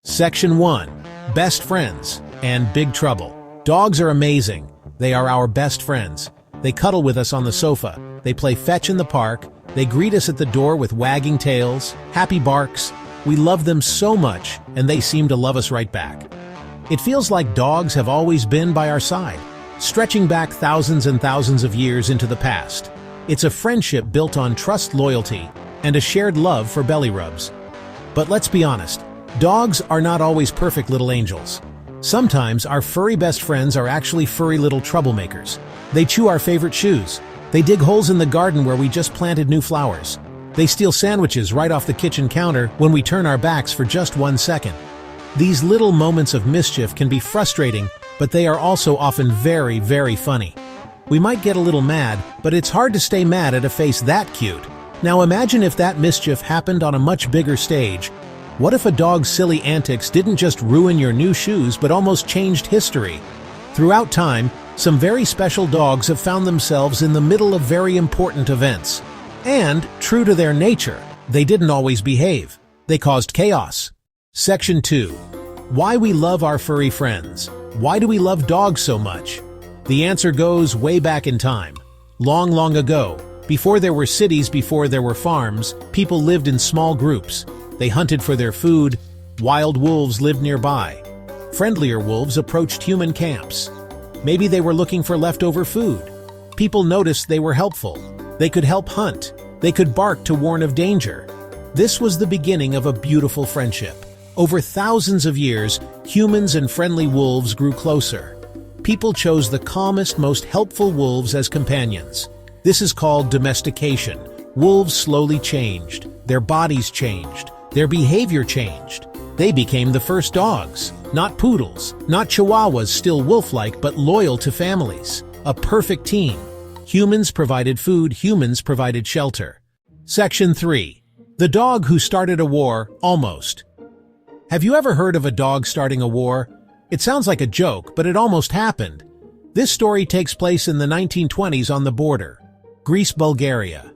Section 1. Best Friends and Big Trouble. Dogs are amazing. They are our best friends. They cuddle with us on the sofa. They play fetch in the park. They greet us at the door with wagging tails, happy barks. We love them so much, and they seem to love us right back. It feels like dogs have always been by our side, stretching back thousands and thousands of years into the past. It's a friendship built on trust, loyalty, and a shared love for belly rubs. But let's be honest, dogs are not always perfect little angels. Sometimes our furry best friends are actually furry little troublemakers. They chew our favorite shoes. They dig holes in the garden where we just planted new flowers. They steal sandwiches right off the kitchen counter when we turn our backs for just 1 second. These little moments of mischief can be frustrating, but they are also often very, very funny. We might get a little mad, but it's hard to stay mad at a face that cute. Now imagine if that mischief happened on a much bigger stage. What if a dog's silly antics didn't just ruin your new shoes but almost changed history? Throughout time, some very special dogs have found themselves in the middle of very important events. And, true to their nature, they didn't always behave. They caused chaos. Section 2. Why we love our furry friends. Why do we love dogs so much? The answer goes way back in time. Long, long ago, before there were cities, before there were farms, people lived in small groups. They hunted for their food. Wild wolves lived nearby. Friendlier wolves approached human camps. Maybe they were looking for leftover food. People noticed they were helpful. They could help hunt. They could bark to warn of danger. This was the beginning of a beautiful friendship. Over thousands of years, humans and friendly wolves grew closer. People chose the calmest, most helpful wolves as companions. This is called domestication. Wolves slowly changed. Their bodies changed. Their behavior changed. They became the first dogs. Not poodles, not chihuahuas, still wolf-like but loyal to families. A perfect team. Humans provided food, humans provided shelter. Section 3. The dog who started a war, almost. Have you ever heard of a dog starting a war? It sounds like a joke, but it almost happened. This story takes place in the 1920s on the border. Greece, Bulgaria.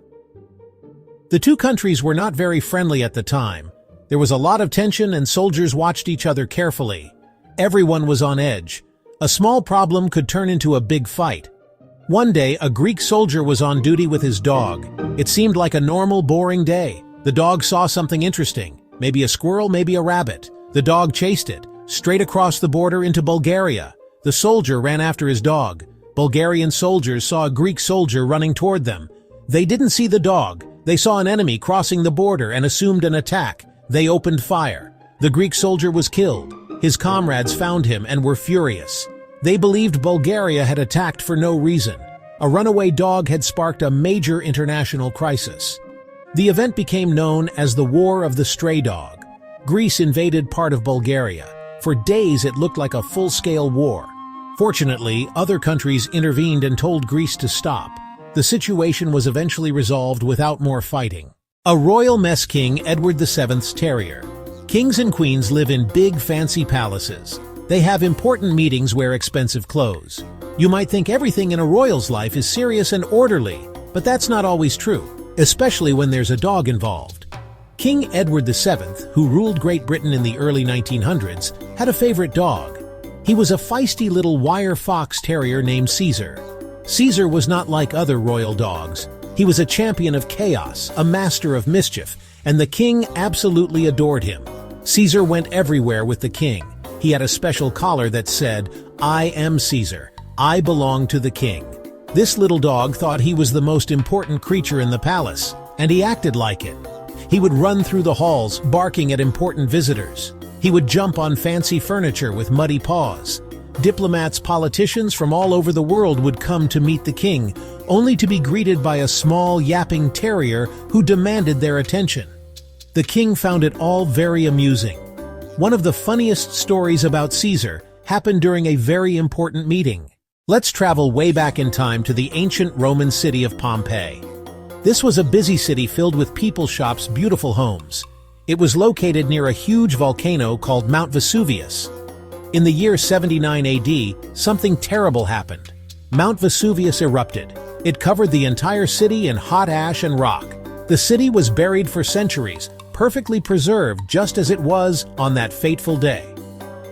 The two countries were not very friendly at the time. There was a lot of tension and soldiers watched each other carefully. Everyone was on edge. A small problem could turn into a big fight. One day, a Greek soldier was on duty with his dog. It seemed like a normal, boring day. The dog saw something interesting. Maybe a squirrel, maybe a rabbit. The dog chased it, straight across the border into Bulgaria. The soldier ran after his dog. Bulgarian soldiers saw a Greek soldier running toward them. They didn't see the dog. They saw an enemy crossing the border and assumed an attack. They opened fire. The Greek soldier was killed. His comrades found him and were furious. They believed Bulgaria had attacked for no reason. A runaway dog had sparked a major international crisis. The event became known as the War of the Stray Dog. Greece invaded part of Bulgaria. For days it looked like a full-scale war. Fortunately, other countries intervened and told Greece to stop. The situation was eventually resolved without more fighting. A royal mess king, Edward VII's Terrier. Kings and queens live in big, fancy palaces. They have important meetings, wear expensive clothes. You might think everything in a royal's life is serious and orderly, but that's not always true, especially when there's a dog involved. King Edward VII, who ruled Great Britain in the early 1900s, had a favorite dog. He was a feisty little wire fox terrier named Caesar. Caesar was not like other royal dogs. He was a champion of chaos, a master of mischief, and the king absolutely adored him. Caesar went everywhere with the king. He had a special collar that said, "I am Caesar. I belong to the king." This little dog thought he was the most important creature in the palace, and he acted like it. He would run through the halls, barking at important visitors. He would jump on fancy furniture with muddy paws. Diplomats, politicians from all over the world would come to meet the king, only to be greeted by a small, yapping terrier who demanded their attention. The king found it all very amusing. One of the funniest stories about Caesar happened during a very important meeting. Let's travel way back in time to the ancient Roman city of Pompeii. This was a busy city filled with people, shops, beautiful homes. It was located near a huge volcano called Mount Vesuvius. In the year 79 AD, something terrible happened. Mount Vesuvius erupted. It covered the entire city in hot ash and rock. The city was buried for centuries, perfectly preserved just as it was on that fateful day.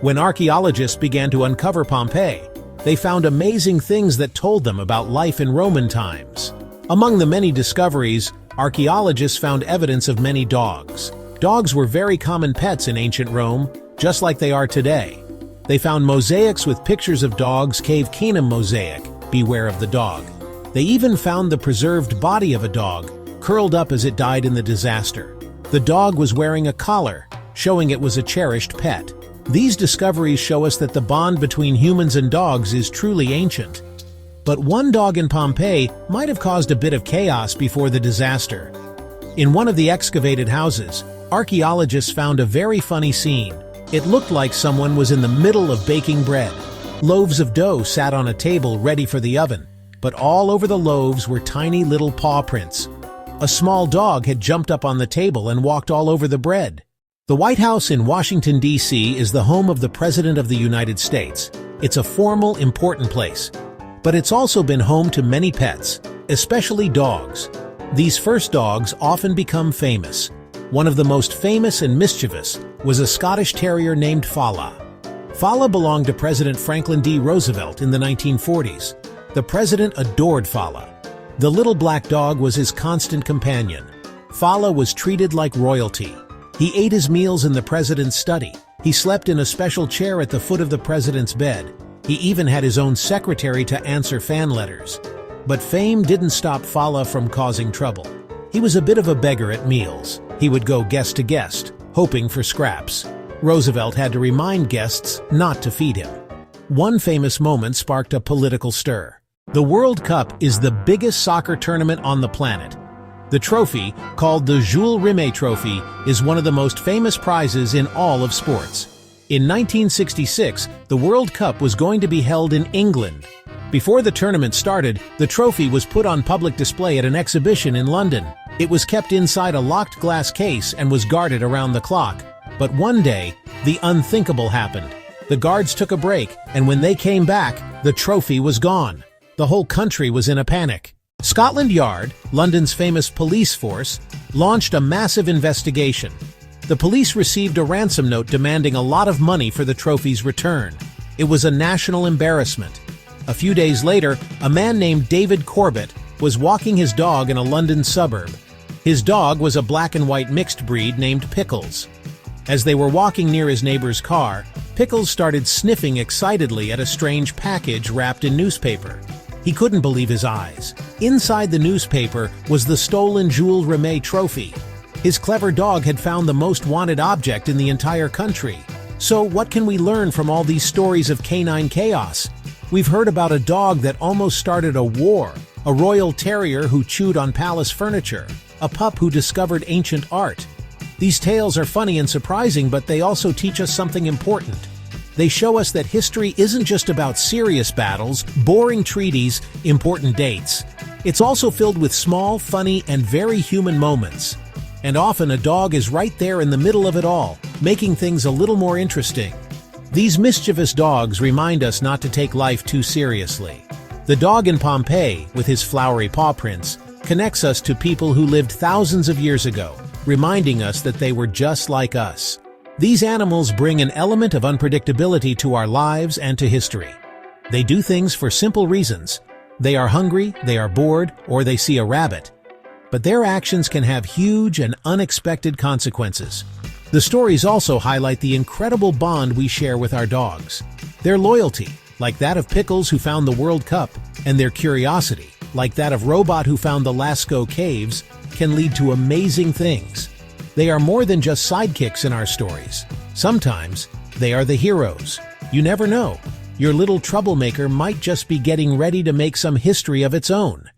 When archaeologists began to uncover Pompeii, they found amazing things that told them about life in Roman times. Among the many discoveries, archaeologists found evidence of many dogs. Dogs were very common pets in ancient Rome, just like they are today. They found mosaics with pictures of dogs, Cave Keenum mosaic, beware of the dog. They even found the preserved body of a dog, curled up as it died in the disaster. The dog was wearing a collar, showing it was a cherished pet. These discoveries show us that the bond between humans and dogs is truly ancient. But one dog in Pompeii might have caused a bit of chaos before the disaster. In one of the excavated houses, archaeologists found a very funny scene. It looked like someone was in the middle of baking bread. Loaves of dough sat on a table ready for the oven, but all over the loaves were tiny little paw prints. A small dog had jumped up on the table and walked all over the bread. The White House in Washington, D.C. is the home of the President of the United States. It's a formal, important place. But it's also been home to many pets, especially dogs. These first dogs often become famous. One of the most famous and mischievous was a Scottish Terrier named Fala. Fala belonged to President Franklin D. Roosevelt in the 1940s. The president adored Fala. The little black dog was his constant companion. Fala was treated like royalty. He ate his meals in the president's study. He slept in a special chair at the foot of the president's bed. He even had his own secretary to answer fan letters. But fame didn't stop Fala from causing trouble. He was a bit of a beggar at meals. He would go guest to guest, hoping for scraps. Roosevelt had to remind guests not to feed him. One famous moment sparked a political stir. The World Cup is the biggest soccer tournament on the planet. The trophy, called the Jules Rimet Trophy, is one of the most famous prizes in all of sports. In 1966, the World Cup was going to be held in England. Before the tournament started, the trophy was put on public display at an exhibition in London. It was kept inside a locked glass case and was guarded around the clock. But one day, the unthinkable happened. The guards took a break, and when they came back, the trophy was gone. The whole country was in a panic. Scotland Yard, London's famous police force, launched a massive investigation. The police received a ransom note demanding a lot of money for the trophy's return. It was a national embarrassment. A few days later, a man named David Corbett was walking his dog in a London suburb. His dog was a black and white mixed breed named Pickles. As they were walking near his neighbor's car, Pickles started sniffing excitedly at a strange package wrapped in newspaper. He couldn't believe his eyes. Inside the newspaper was the stolen Jules Rimet trophy. His clever dog had found the most wanted object in the entire country. So what can we learn from all these stories of canine chaos? We've heard about a dog that almost started a war, a royal terrier who chewed on palace furniture, a pup who discovered ancient art. These tales are funny and surprising, but they also teach us something important. They show us that history isn't just about serious battles, boring treaties, important dates. It's also filled with small, funny, and very human moments. And often a dog is right there in the middle of it all, making things a little more interesting. These mischievous dogs remind us not to take life too seriously. The dog in Pompeii, with his flowery paw prints, connects us to people who lived thousands of years ago, reminding us that they were just like us. These animals bring an element of unpredictability to our lives and to history. They do things for simple reasons. They are hungry, they are bored, or they see a rabbit. But their actions can have huge and unexpected consequences. The stories also highlight the incredible bond we share with our dogs. Their loyalty, like that of Pickles who found the World Cup, and their curiosity, like that of Robot who found the Lascaux Caves, can lead to amazing things. They are more than just sidekicks in our stories. Sometimes, they are the heroes. You never know. Your little troublemaker might just be getting ready to make some history of its own.